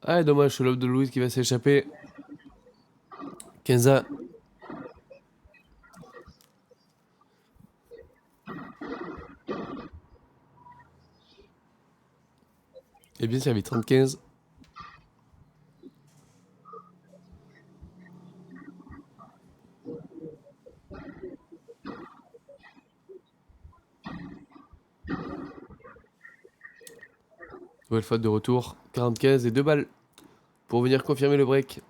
Ah, dommage, c'est l'homme de Louise qui va s'échapper. Kenza. Et bien servi, 35. Nouvelle faute de retour. 45 et 2 balles. Pour venir confirmer le break.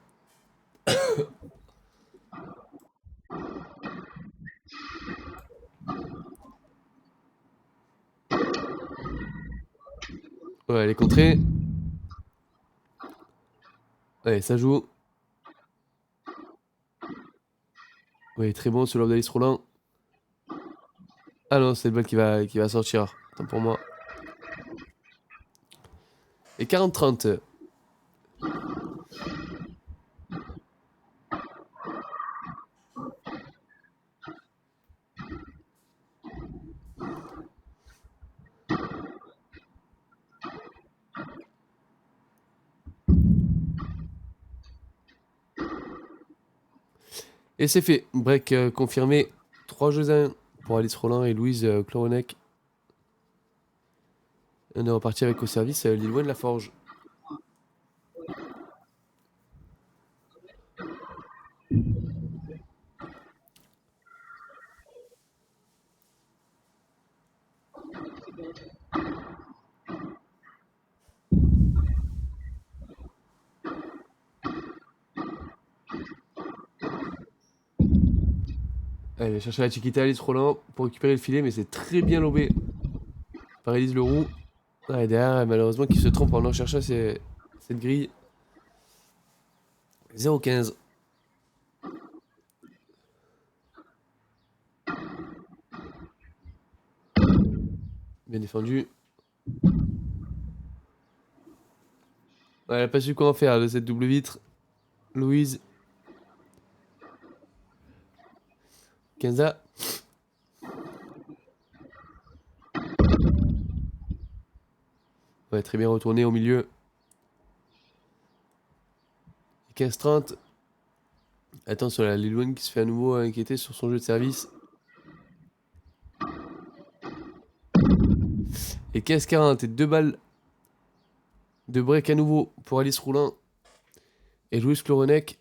Ouais, elle est contrée. Allez, ça joue. Oui, très bon ce lob d'Alice Roland. Ah non, c'est le balle qui va sortir. Tant pour moi. Et 40-30. Et c'est fait. Break confirmé. 3 jeux à 1 pour Alice Roland et Louise Cloronec. On est reparti avec au service Lilloin de la Forge. Allez, chercher la Chiquita Alice Roland pour récupérer le filet, mais c'est très bien lobé par Elise Leroux. Ah, et derrière, malheureusement, qui se trompe en allant chercher cette grille. 0-15. Bien défendu. Ouais, elle a pas su quoi en faire de cette double vitre. Louise. Kenza. Ouais, très bien retourné au milieu. 15-30. Attention, la Lilloin qui se fait à nouveau inquiéter sur son jeu de service. Et 15-40 et 2 balles de break à nouveau pour Alice Roulin et Louise Cloronec.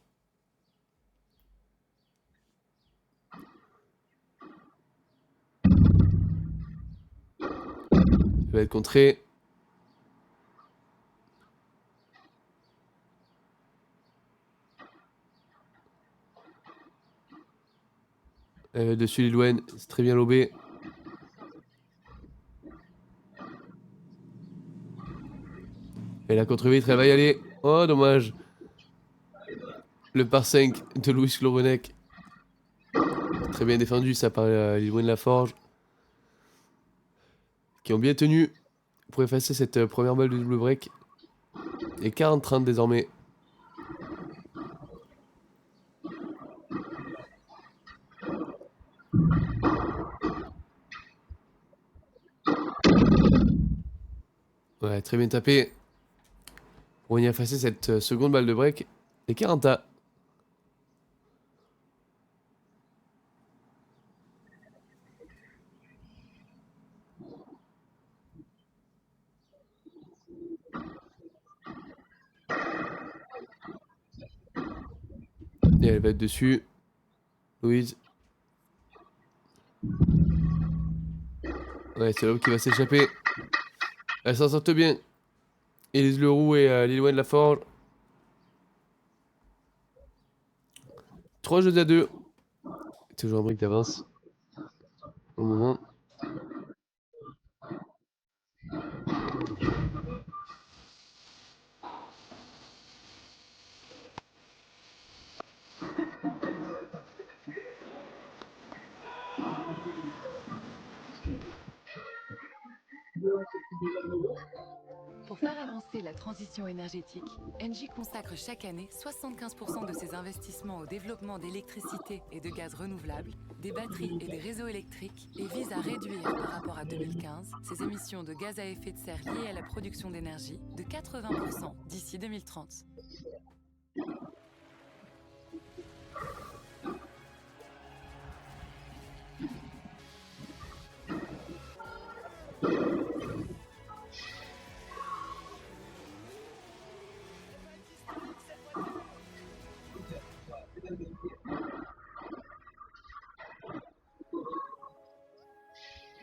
Il va être contré. Dessus Lilloin, c'est très bien lobé. Et la contre-vitre, elle va y aller. Oh, dommage. Le par 5 de Louis Cloronec. Très bien défendu, ça par Lilloin de la Forge. Qui ont bien tenu pour effacer cette première balle de double break. Et 40-30 désormais. Ouais, très bien tapé. Pour venir effacer cette seconde balle de break. Et 40 A. Et elle va être dessus. Louise. Ouais, c'est l'homme qui va s'échapper. Elle s'en sortent bien. Élise Leroux et Lilloin de la Forge. 3 jeux à 2. Toujours un break d'avance. Au moment. Pour faire avancer la transition énergétique, Engie consacre chaque année 75% de ses investissements au développement d'électricité et de gaz renouvelables des batteries et des réseaux électriques et vise à réduire par rapport à 2015 ses émissions de gaz à effet de serre liées à la production d'énergie de 80% d'ici 2030.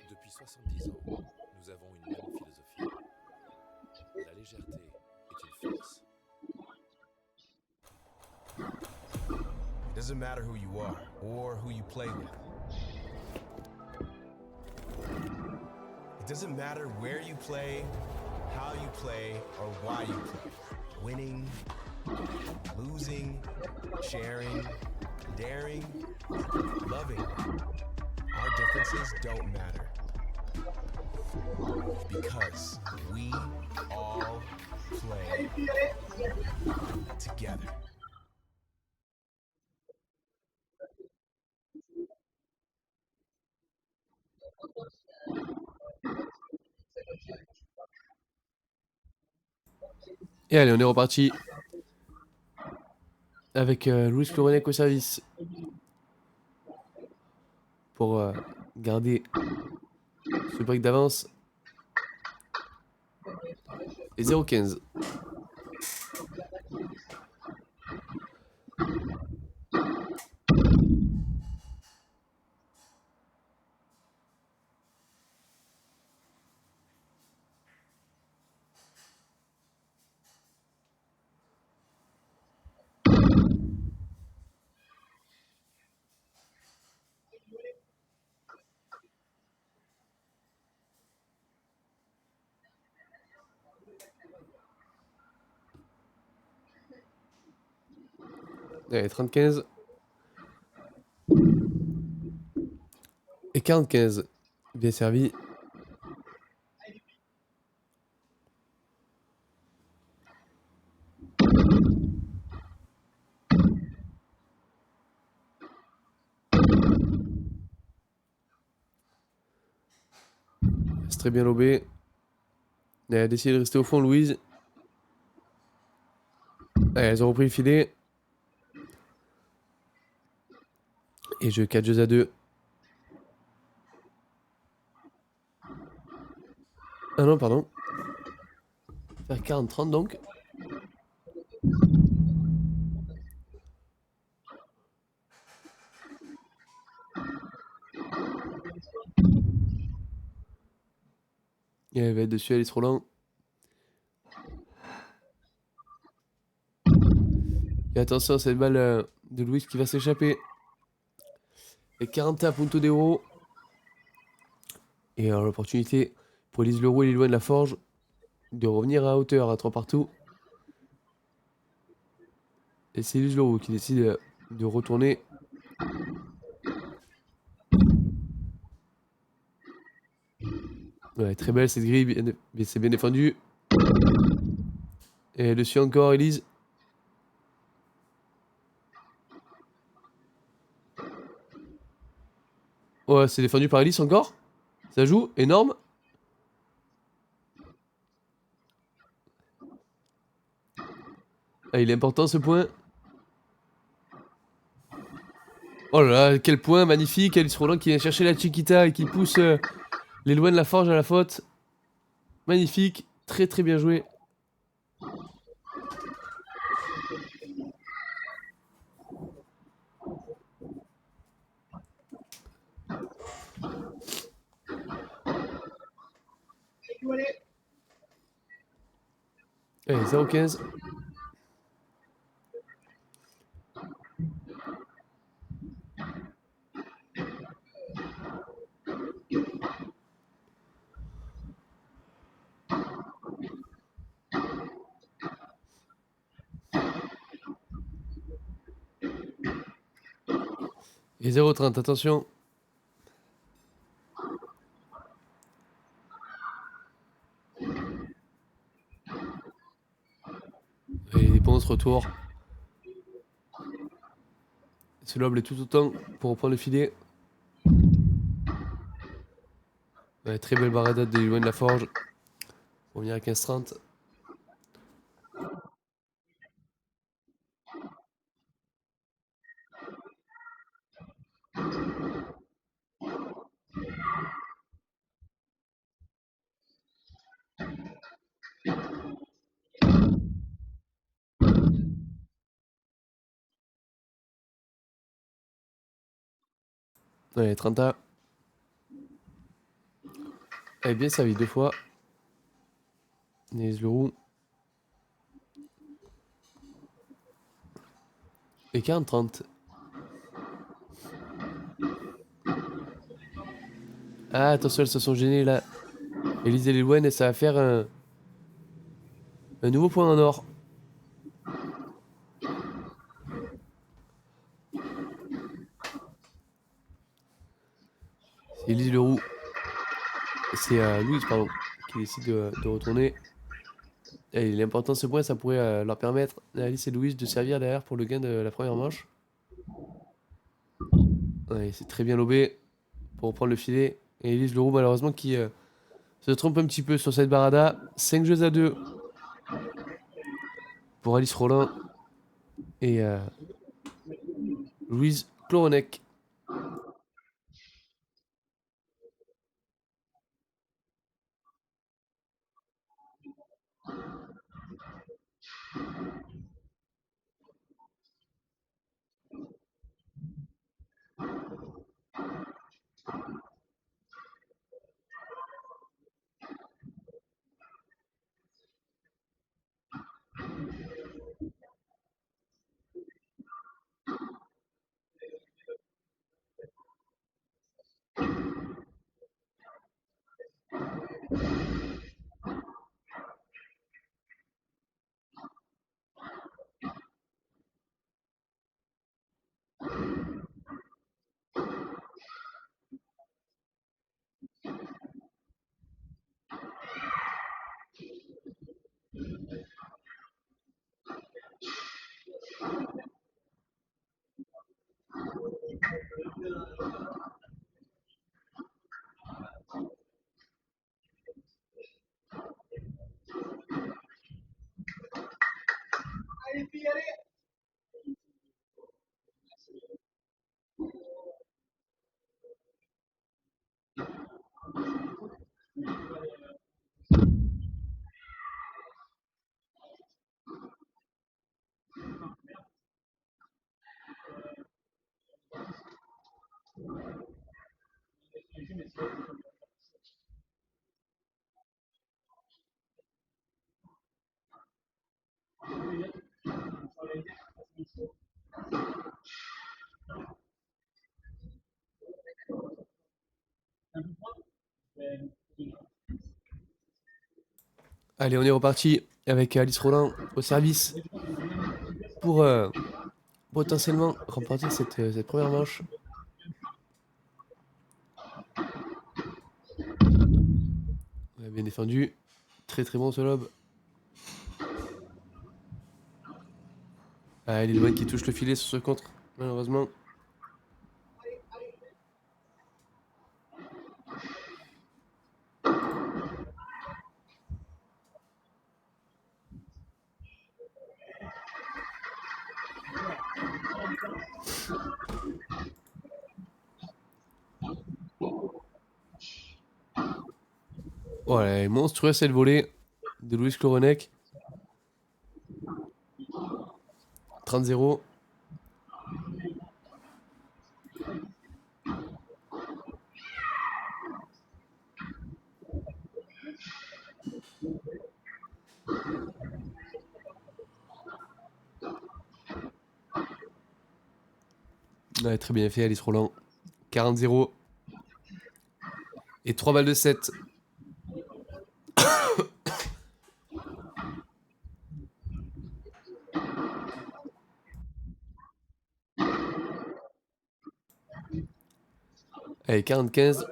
Depuis 70 ans, nous avons une même philosophie. La légèreté est une force. It doesn't matter who you are or who you play with. It doesn't matter where you play, how you play, or why you play. Winning, losing, sharing, daring, loving. Our differences don't matter. Because we all play together. Et allez, on est reparti avec Louis Clorenec au service pour garder ce break d'avance. Et 0,15. Allez, 30-15. Et 40-15. Bien servi. C'est très bien lobé. Elle a décidé de rester au fond, Louise. Allez, elles ont repris le filet. Et jeu 4 jeux à 2. Ah non, pardon. Faire 40-30 donc. Et elle va être dessus, Alice Roland. Et attention à cette balle de Louis qui va s'échapper. Et 40 à Punto d'Euro. Et l'opportunité pour Elise Leroux et Lilloin de la Forge de revenir à hauteur à 3 partout. Et c'est Elise Leroux qui décide de retourner. Ouais, très belle cette grille, c'est bien défendu. Et dessus encore Elise. Ouais, c'est défendu par Elise encore. Ça joue, énorme. Ah, il est important ce point. Oh là là, quel point magnifique. Alice Roland qui vient chercher la Chiquita et qui pousse les loin de la Forge à la faute. Magnifique, très très bien joué. Allez, 0,15. Et 0,30, attention. Et les ponts se retour. Ce lob est tout autant pour reprendre le filet. Ouais, très belle barada de loin de la forge. On vient à 15-30. Ouais, 30A. Elle est bien servie 2 fois. Nez le roux. Et 40-30. Ah, attention, elles se sont gênées là. Élise et Lilwen, et ça va faire un nouveau point en or. C'est Élise Leroux. C'est Louise, pardon, qui décide de retourner. Et l'important de ce point, ça pourrait leur permettre à Alice et Louise de servir derrière pour le gain de la première manche. Ouais, c'est très bien lobé pour reprendre le filet. Et Élise Leroux, malheureusement, qui se trompe un petit peu sur cette barada. 5 jeux à 2 pour Alice Rollin et Louise Cloronec. Allez, on est reparti avec Alice Rollin au service pour potentiellement remporter cette première manche. Ouais, bien défendu. Très très bon ce lob. Ah, Lilwen qui touche le filet sur ce contre, malheureusement. Oh, elle est monstrueuse cette volée de Louis Cloronec. 30-0. Ouais, très bien fait Alice Roland. 40-0. Et 3 balles de 7. Allez, 40-15.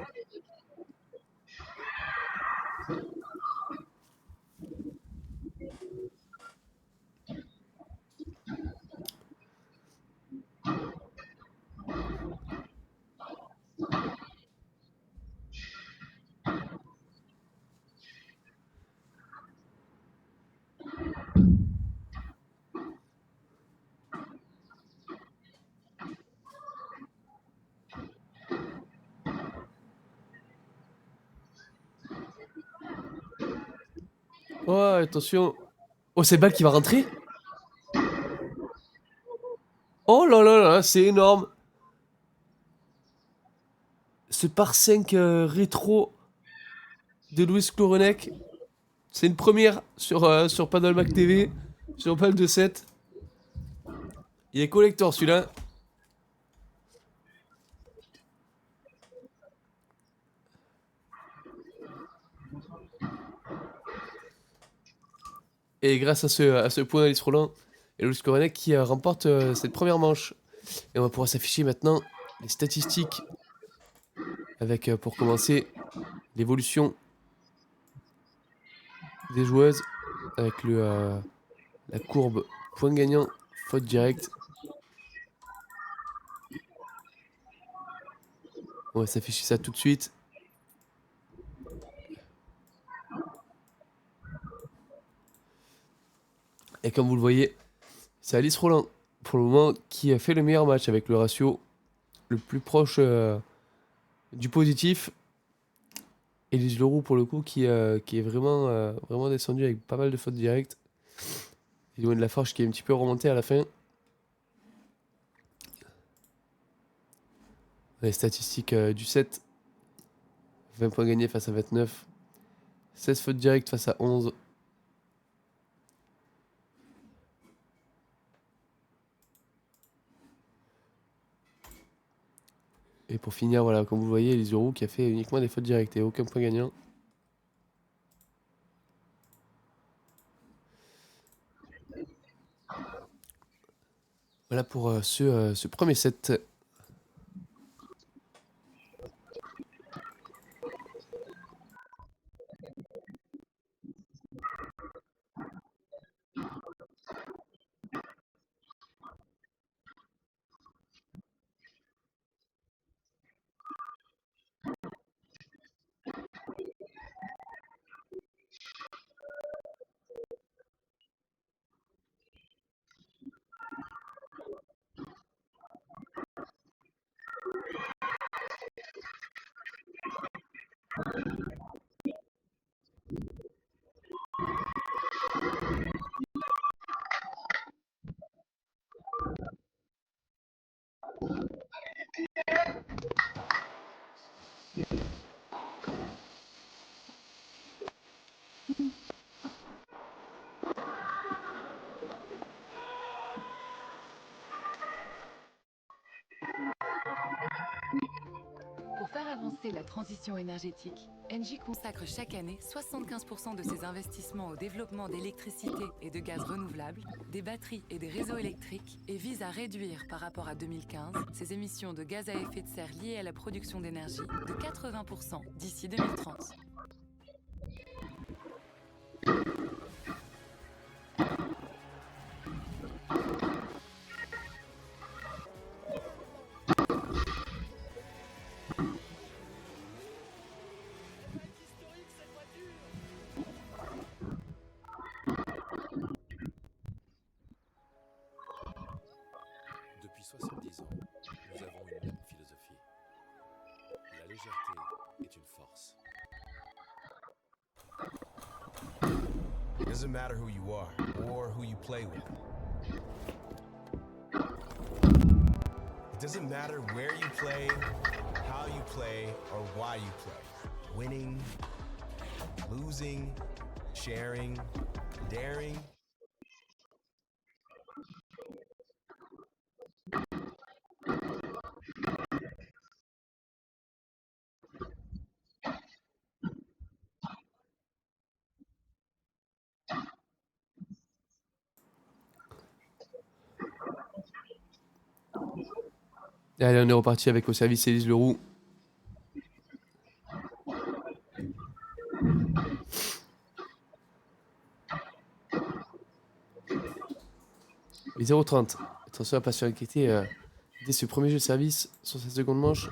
Oh, attention. Oh, c'est balle qui va rentrer. Oh là là là, c'est énorme. Ce par 5 rétro de Louis Clorenec. C'est une première sur Paddle TV. Sur PAL de 7. Il est collector celui-là. Et grâce à ce point d'Alice Roland, et Louis Clorenec qui remporte cette première manche. Et on va pouvoir s'afficher maintenant les statistiques. Avec pour commencer l'évolution des joueuses. Avec la courbe point gagnant, faute directe. On va s'afficher ça tout de suite. Et comme vous le voyez, c'est Alice Roland pour le moment qui a fait le meilleur match avec le ratio le plus proche du positif. Et Lise Leroux pour le coup qui est vraiment descendu avec pas mal de fautes directes. Et Loin de la Forge qui est un petit peu remonté à la fin. Les statistiques du 7. 20 points gagnés face à 29. 16 fautes directes face à 11. Et pour finir, voilà, comme vous le voyez, Lise Leroux qui a fait uniquement des fautes directes et aucun point gagnant. Voilà pour ce premier set. Pour faire avancer la transition énergétique, Engie consacre chaque année 75% de ses investissements au développement d'électricité et de gaz renouvelables, des batteries et des réseaux électriques et vise à réduire par rapport à 2015 ses émissions de gaz à effet de serre liées à la production d'énergie de 80% d'ici 2030. Depuis 70 ans, nous avons une même philosophie. La légèreté est une force. It doesn't matter who you are or who you play with. It doesn't matter where you play, how you play, or why you play. Winning, losing, sharing, daring. Et allez, on est reparti avec au service Élise Leroux. Les 0,30. Attention à pas se faire inquiéter dès ce premier jeu de service sur cette seconde manche.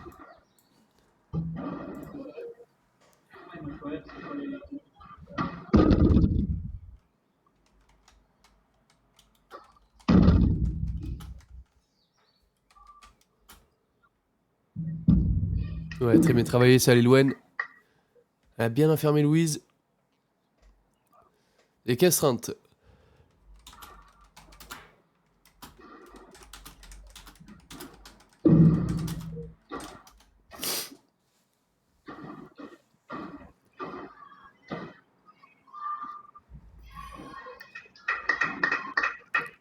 Ouais, très bien travaillé, ça, Lilouen. Elle a bien enfermé Louise. Et 15-30.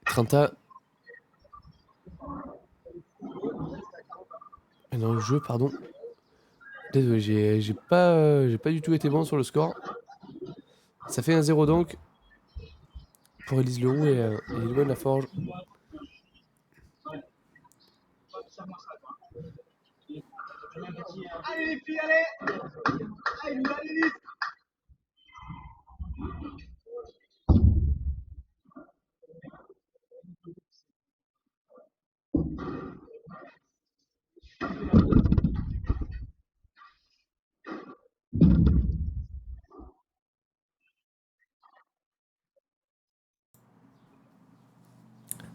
Trenta. Dans le jeu, pardon. Désolé, j'ai pas du tout été bon sur le score. Ça fait 1-0 donc. Pour Élise Leroux et Lilwen Laforge. Allez les filles, allez! Allez, nous allez vite!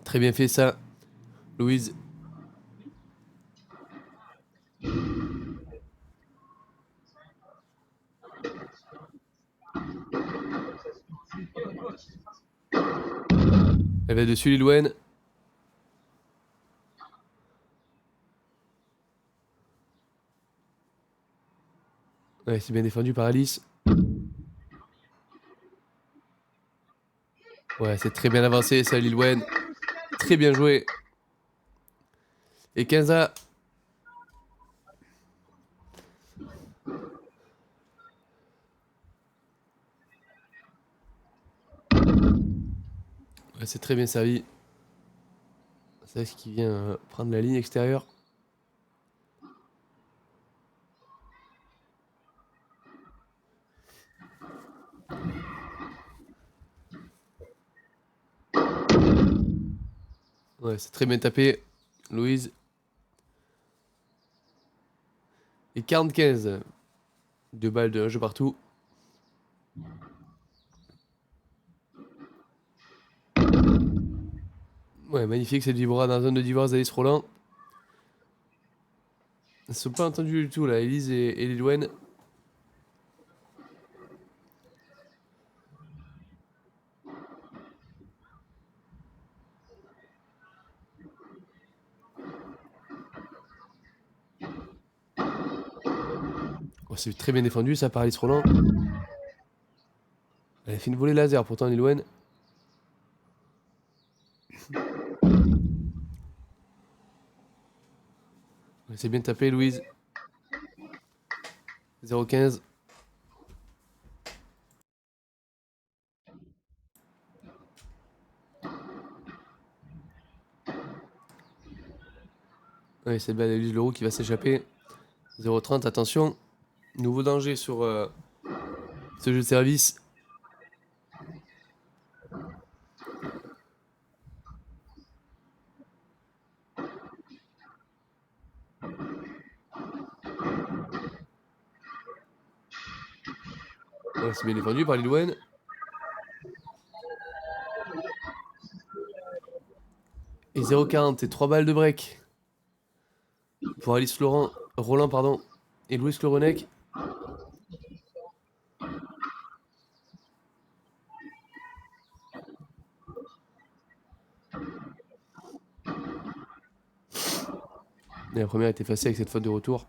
Très bien fait ça, Louise. Elle va dessus, Lilwen. Ouais, c'est bien défendu par Alice. Ouais, c'est très bien avancé, ça, Lilwen. Très bien joué. Et 15A. Ouais, c'est très bien servi. C'est ce qui vient prendre la ligne extérieure. Ouais, c'est très bien tapé, Louise. Et 45. 2 balles de 1 jeu partout. Ouais, magnifique cette vibra dans la zone de divorce d'Alice Roland. Elles ne sont pas entendues du tout là, Elise et Lilwen. Oh, c'est très bien défendu ça par Alice Roland. Elle a fait une volée laser pourtant, Lilwen. C'est bien tapé, Louise. 0-15. Ouais, cette balle d'Élise Leroux qui va s'échapper. 0-30, attention. Nouveau danger sur ce jeu de service. Ouais, c'est bien défendu par Lilwen. Et 0-40 et 3 balles de break. Pour Alice Roland pardon, et Louis Cloronec. Et la première est effacée avec cette faute de retour.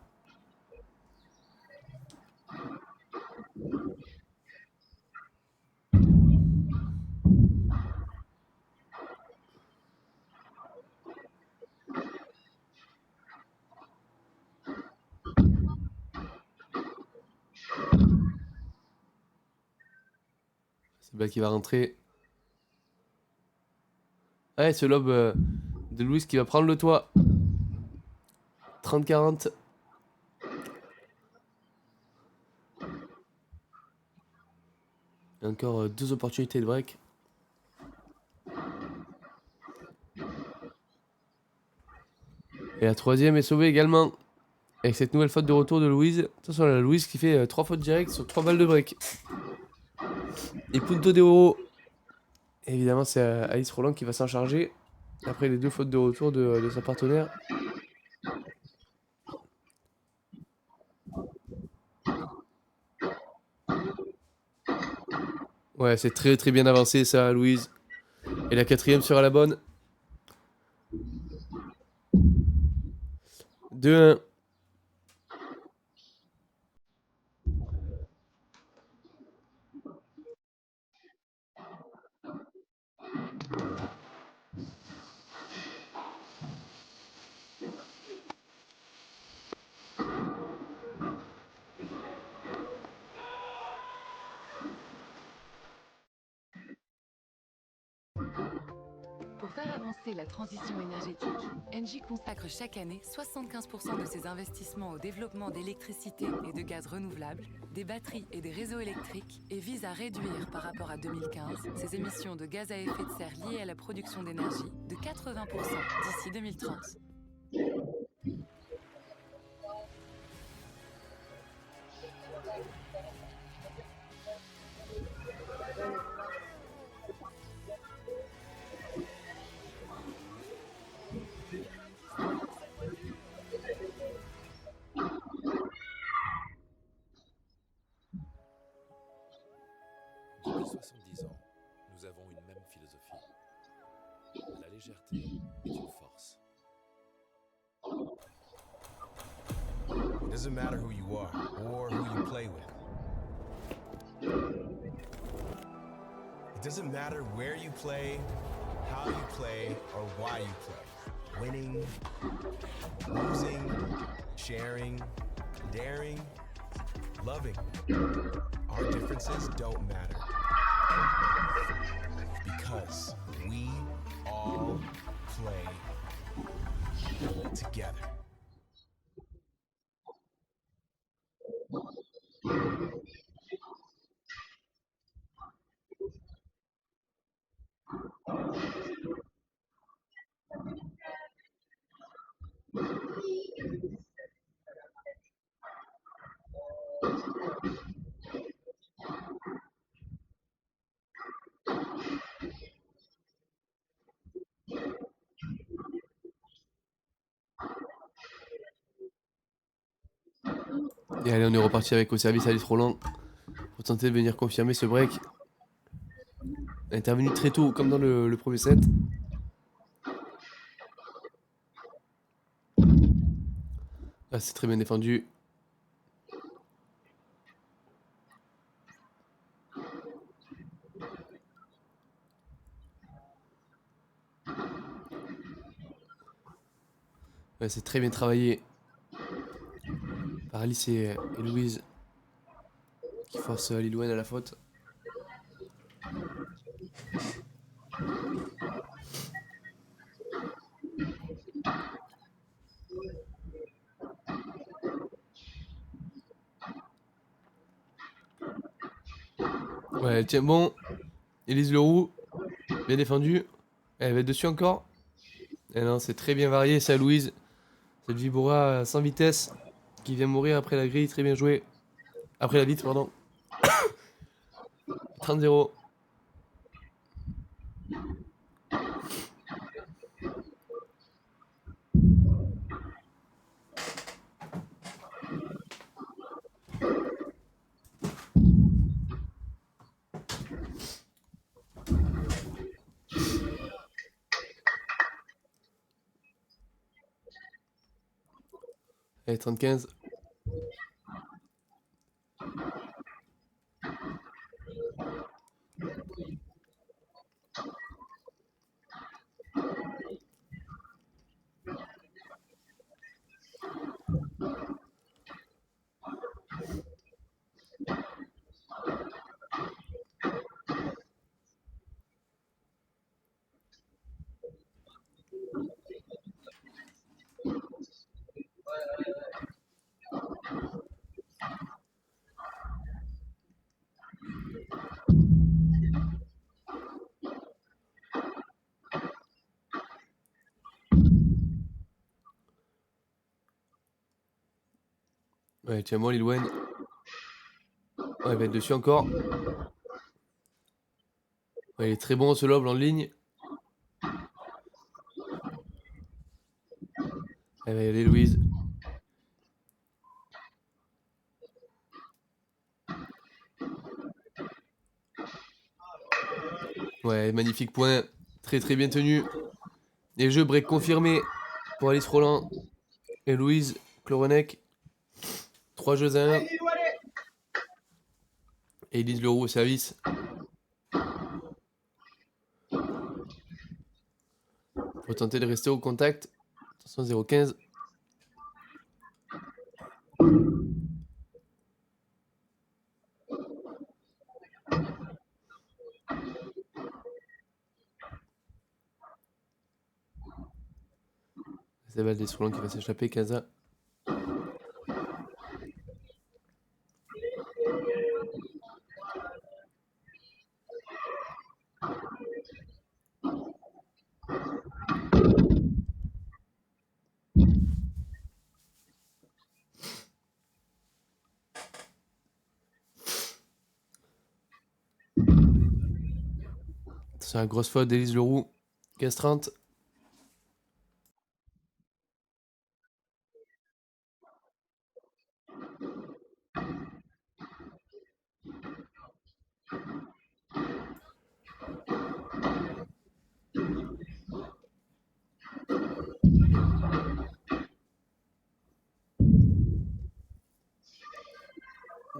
C'est balle qui va rentrer. Ouais, ce lob de Louis qui va prendre le toit. 30-40. Et encore 2 opportunités de break. Et la troisième est sauvée également. Avec cette nouvelle faute de retour de Louise. Attention, la Louise qui fait 3 fautes directes sur 3 balles de break. Et Punto de Oro. Évidemment, c'est Alice Roland qui va s'en charger. Après les 2 fautes de retour de sa partenaire. Ouais, c'est très très bien avancé ça, Louise. Et la quatrième sera la bonne. 2-1. Pour faire avancer la transition énergétique, Engie consacre chaque année 75% de ses investissements au développement d'électricité et de gaz renouvelables, des batteries et des réseaux électriques et vise à réduire par rapport à 2015 ses émissions de gaz à effet de serre liées à la production d'énergie de 80% d'ici 2030. Depuis 70 ans, nous avons une même philosophie. La légèreté est une force. It doesn't matter who you are or who you play with. It doesn't matter where you play, how you play, or why you play. Winning, losing, sharing, daring, loving. Our differences don't matter. Because we all play together. Et allez, on est reparti avec au service Alice Roland pour tenter de venir confirmer ce break. Intervenu très tôt, comme dans le premier set. Ah, c'est très bien défendu. Ouais, c'est très bien travaillé par Alice et Louise qui forcent Lil Wayne à la faute. Ouais, elle tient bon. Elise Leroux, bien défendu. Elle va être dessus encore. Et non, c'est très bien varié ça, Louise. Cette Vibora sans vitesse qui vient mourir après la grille, très bien joué. Après la vitre, pardon. 30-0. Allez, 30-15. Ouais, tiens bon Lil Wayne. Ouais, il va être dessus encore. Ouais, il est très bon ce lob en ligne. Elle va y aller Louise. Ouais, magnifique point. Très très bien tenu. Et jeu break confirmé pour Alice Roland et Louise Cloronec. 3 jeux à 1. Allez, Lilou, allez. Et Elise Leroux au service. Faut tenter de rester au contact. Attention 0,15. C'est Valdez Roland qui va s'échapper. Casa. C'est une grosse faute d'Élise Leroux. 15-30.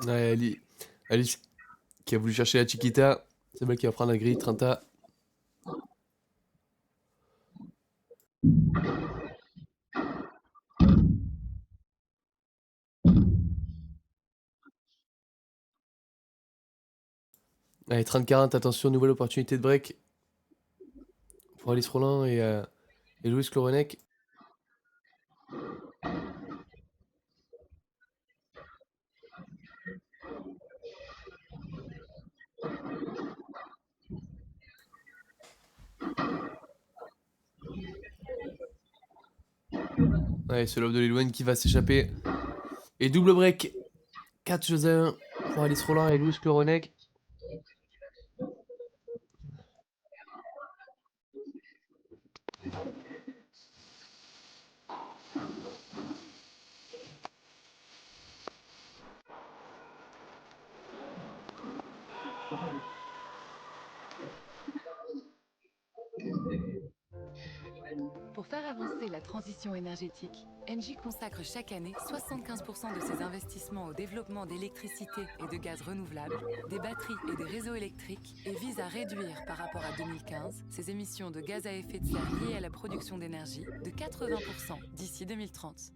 Ouais, Alice qui a voulu chercher la Chiquita. C'est elle qui va prendre la grille. 30A. Allez, 30-40. Attention, nouvelle opportunité de break pour Alice Roland et Louise Cloronec. Ouais, ce lob de Lilwen qui va s'échapper. Et double break. 4 jeux à 1 pour Alice Roland et Louise Cloronec. Pour faire avancer la transition énergétique, Engie consacre chaque année 75% de ses investissements au développement d'électricité et de gaz renouvelables, des batteries et des réseaux électriques et vise à réduire par rapport à 2015 ses émissions de gaz à effet de serre liées à la production d'énergie de 80% d'ici 2030.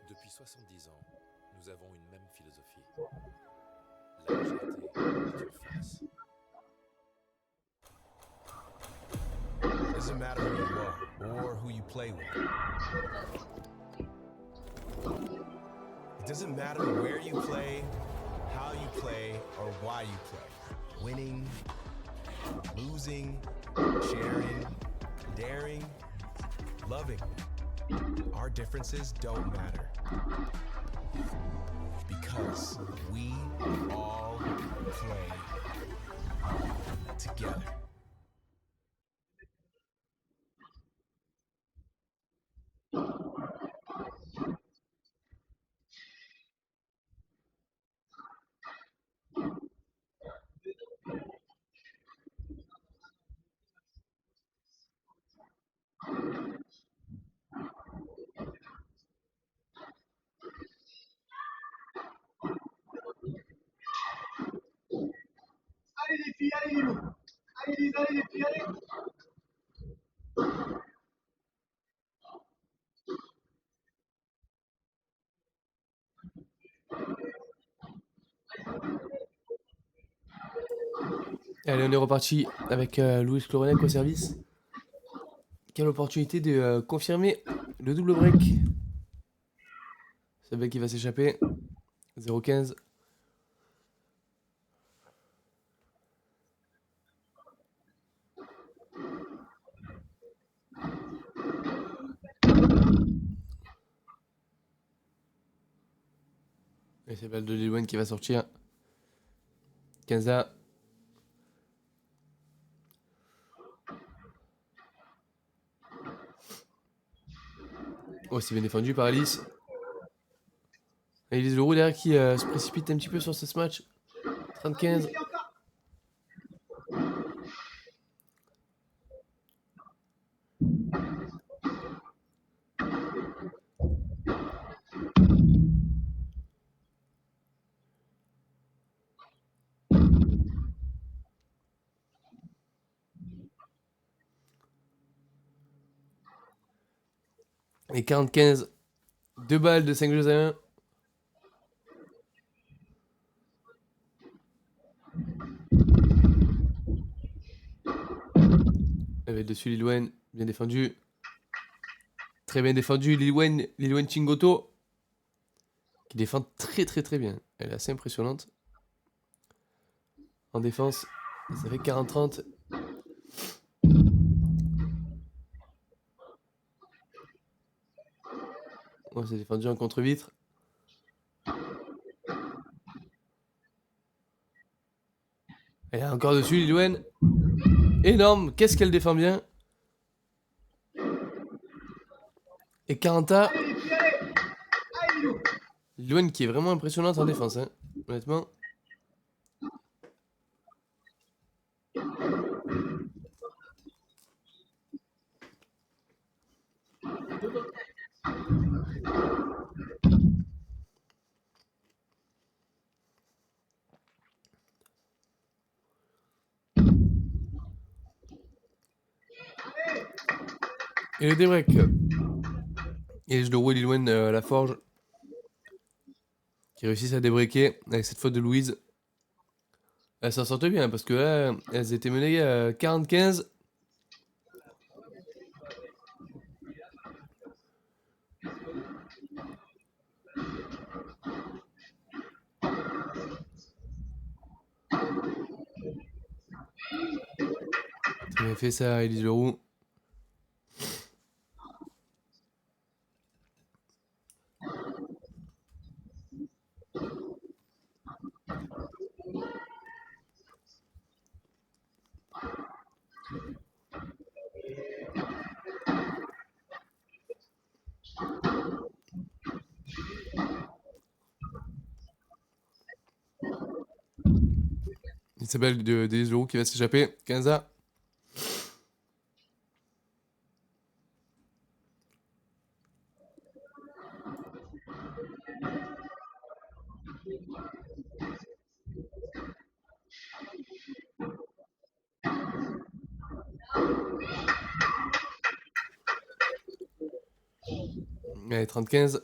Depuis 70 ans, nous avons une même philosophie. La légèreté est une farce. Doesn't matter who you are or who you play with. It doesn't matter where you play, how you play, or why you play. Winning, losing, sharing, daring, loving. Our differences don't matter. Because we all play together. Allez les filles, allez Lilou. Allez Lise, allez les filles, allez. Allez, on est reparti avec Louise Cloronec au service. Quelle opportunité de confirmer le double break. C'est Belle qui va s'échapper. 0,15. c'est balle de Lil qui va sortir. 15A. Oh, c'est bien défendu par Alice. Alice Leroux derrière qui se précipite un petit peu sur ce match. 35. Et 45. 2 balles de 5 jeux à 1. Avec dessus Lil Wayne, bien défendu. Très bien défendu, Lil Wayne Chingoto. Qui défend très bien. Elle est assez impressionnante. En défense, ça fait 40-30. Oh, c'est défendu en contre-vitre. Elle est encore dessus, Lil Wayne. Énorme, qu'est-ce qu'elle défend bien. Et 40A. Lil Wayne qui est vraiment impressionnante en défense, hein, honnêtement. Et le débreak. Et je le roule Lil Wayne à la forge. Qui réussissent à débreaker avec cette faute de Louise. Elles s'en sortent bien parce que là, elles étaient menées à 45. Très bien fait ça, Elise Leroux. Isabelle d'Elise Leroux qui va s'échapper. 15A. Allez, 30-15.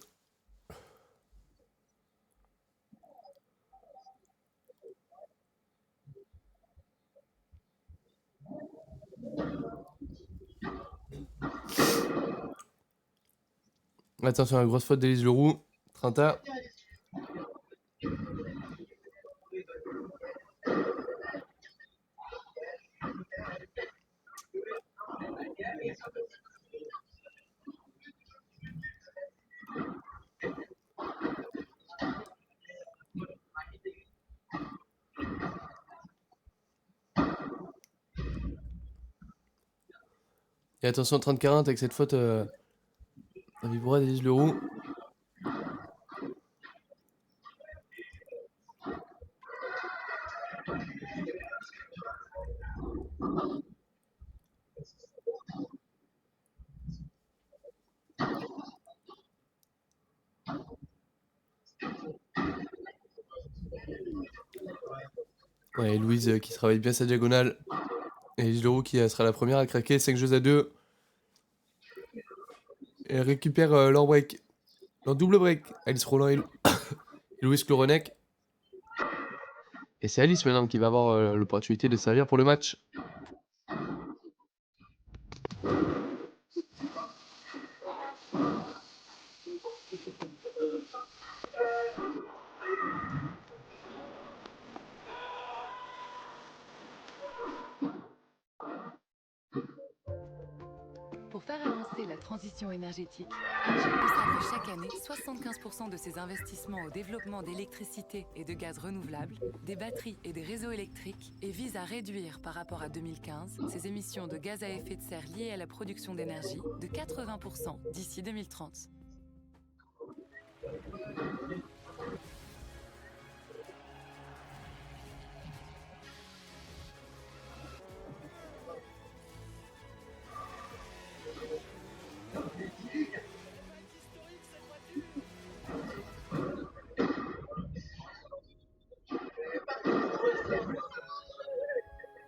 Attention à la grosse faute d'Elise Leroux. 30A. Et attention 30-40 avec cette faute à Vibora d'Elise Leroux. Ouais, Louise qui travaille bien sa diagonale. Et Elise Leroux qui sera la première à craquer. 5 jeux à 2. Et elle récupère leur break. Leur double break. Alice Roland et Louise Cloronec. Et c'est Alice maintenant qui va avoir l'opportunité de servir pour le match. Pour faire avancer la transition énergétique, Engie consacre chaque année 75% de ses investissements au développement d'électricité et de gaz renouvelables, des batteries et des réseaux électriques et vise à réduire par rapport à 2015 ses émissions de gaz à effet de serre liées à la production d'énergie de 80% d'ici 2030.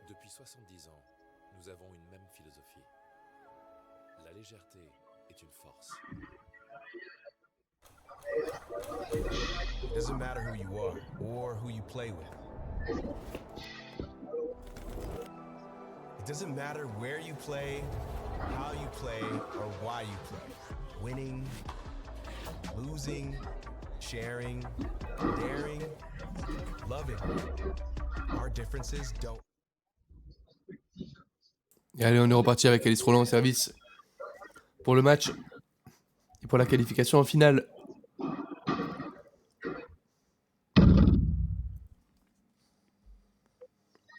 Depuis 70 ans, nous avons une même philosophie. La légèreté est une force. It doesn't matter who you are or who you play with. It doesn't matter where you play, how you play, or why you play. Winning, losing, sharing, daring, loving. Our differences don't. Et allez, on est reparti avec Alice Roland au service pour le match et pour la qualification en finale.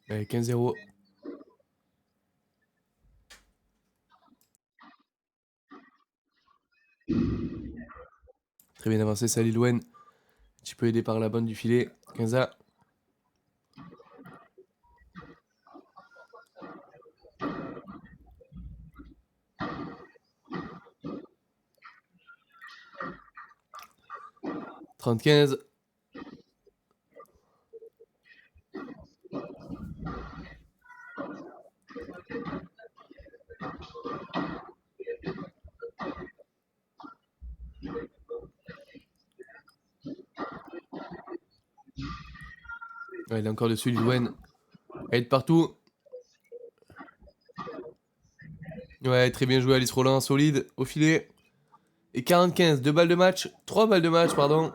Allez, 15-0. Très bien avancé, ça Lilwen. Un petit peu aidé par la bande du filet. 15A. « 30-15. Ouais, il est encore dessus, Lilwen. Aide partout. Ouais, très bien joué, Alice Roland, solide, au filet. Et 45, 2 balles de match. 3 balles de match, pardon.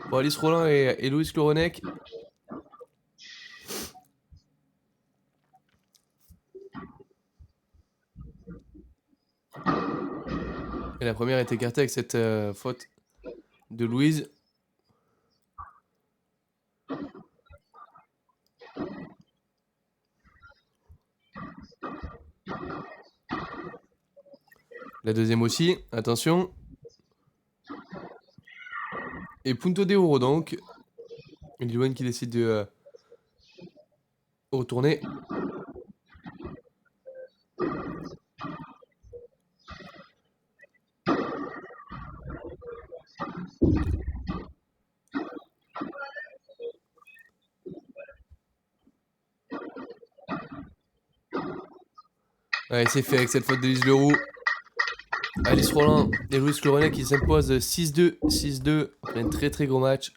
Pour Alice Roland et Louis Cloronec. Et la première est écartée avec cette faute de Louise. La deuxième aussi, attention. Et Punto de Oro donc. Lilwen qui décide de retourner. Ouais, c'est fait avec cette faute de Lise Leroux. Alice Roland et Louis Cloronec qui s'imposent 6-2. 6-2. Un très très gros match.